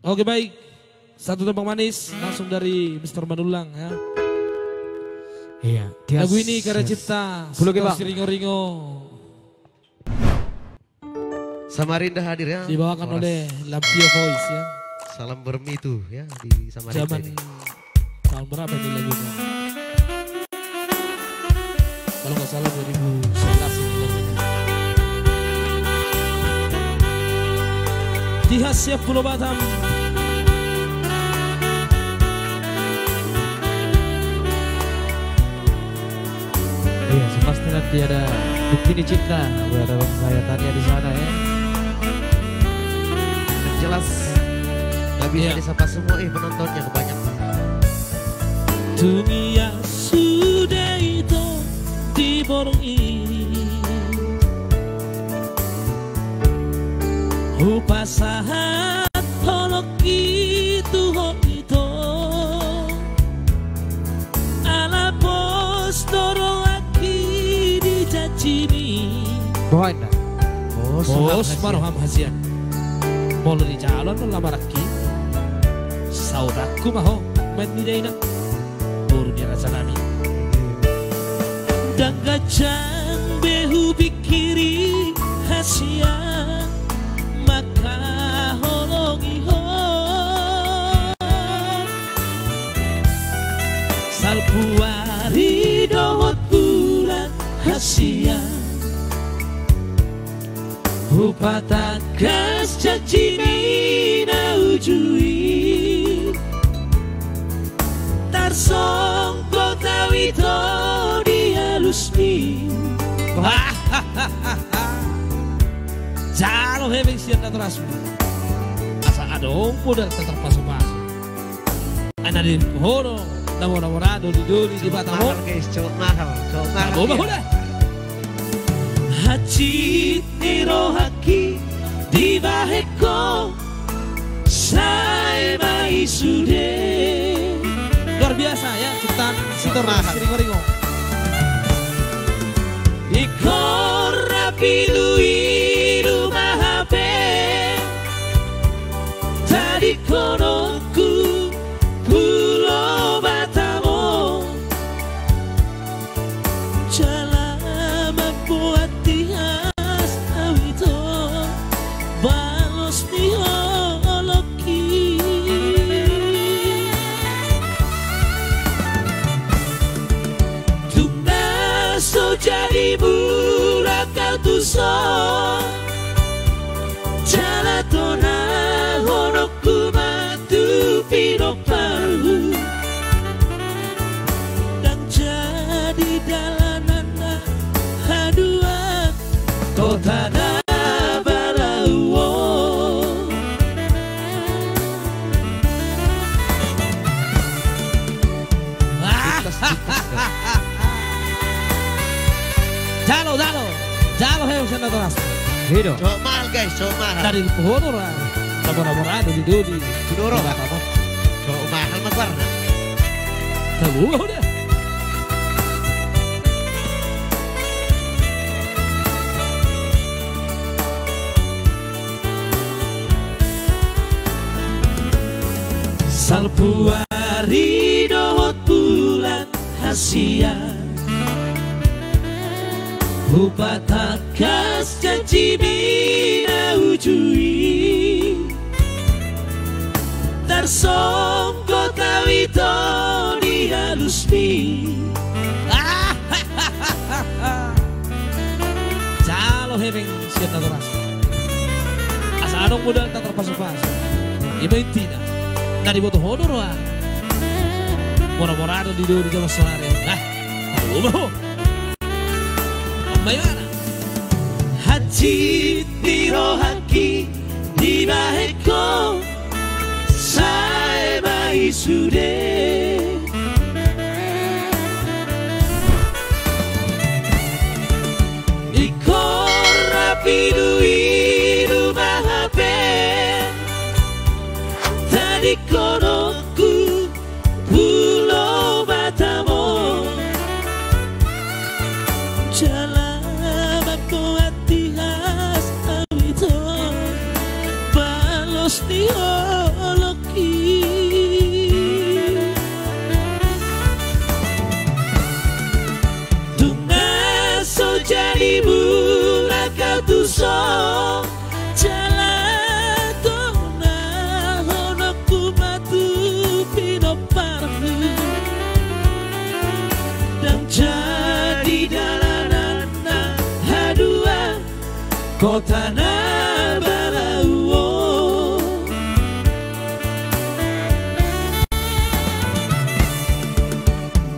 Oke baik, satu tembang manis langsung dari Mr. Manulang ya. Iya. Lagu ini karya cipta Ringo-Ringo. Samarinda hadir ya. Dibawakan oleh Lampio Voice ya. Salam bermitu ya di Samarinda Zaman ini. tahun berapa ini lagunya? Kalau nggak salah 2011 ini lagunya. Di khasnya Pulau Batam. Iya, sepasti nanti ada bukti cinta buat abang saya Tania di sana ya. Dan jelas nggak bisa disapa semua penontonnya kebanyakan. Dunia sudah itu diborongi, upasahat holok itu ala bos dorong lagi dijajimi. Bawain dah. Bos Marham Hasian mau di calon lama lagi saudaraku maho main di daina baru dia rasa nami dan gajang behu pikiri hasian maka holongi ho salpuari dohot bulan hasian upatakas cacini na ujui tarsong kota wito di halusmi. Jalo hebeng siyan na terasmi asa adong modal terpasok-pasok ana din pohoro namorado di duli di Batam. Guys, cowok mahal. Udah. Haji niro haki di baheko saya mai sude. Luar biasa ya ciptaan Sitor Ringo-Ringo. Ikor rapi luiru mahape tadi konoku Pulau Batamo jalan buat tias awito balos diologi tungna so jadi burak kautuso jalatona honoku matu pinok paru dan jadi dalanan haduan kota Balawo. Jalo heus na toras. Hidup. Cowok mahal guys, cowok mahal. Dari pohon orang, namorado di dodi. Kudoro apa? Cowok mahal mah warna. Tahu udah. Salpuari dohot bulan hasian upatakas cacimi na ujui tarsong kota wito di halusmi. Jalo hebeng siyan na toras asa anong modal tak terpasok-pasok iba intina dari boto honor wa mora-morado di dulu di Jawa Selatan. Nah, tahu Bayana Haji tiro haki di baheko saya mai sude ikor rapi duiru mahape tadi konoku Pulau Batamo jalan balos ni batu so jalan tona hono ku batu pino parhu dan jadi dalanan hadua kota Nabarau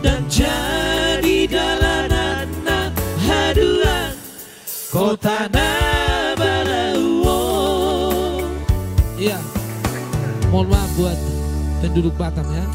dan jadi dalanan haduan kota Nabarau. Iya, mohon maaf buat penduduk Batam ya.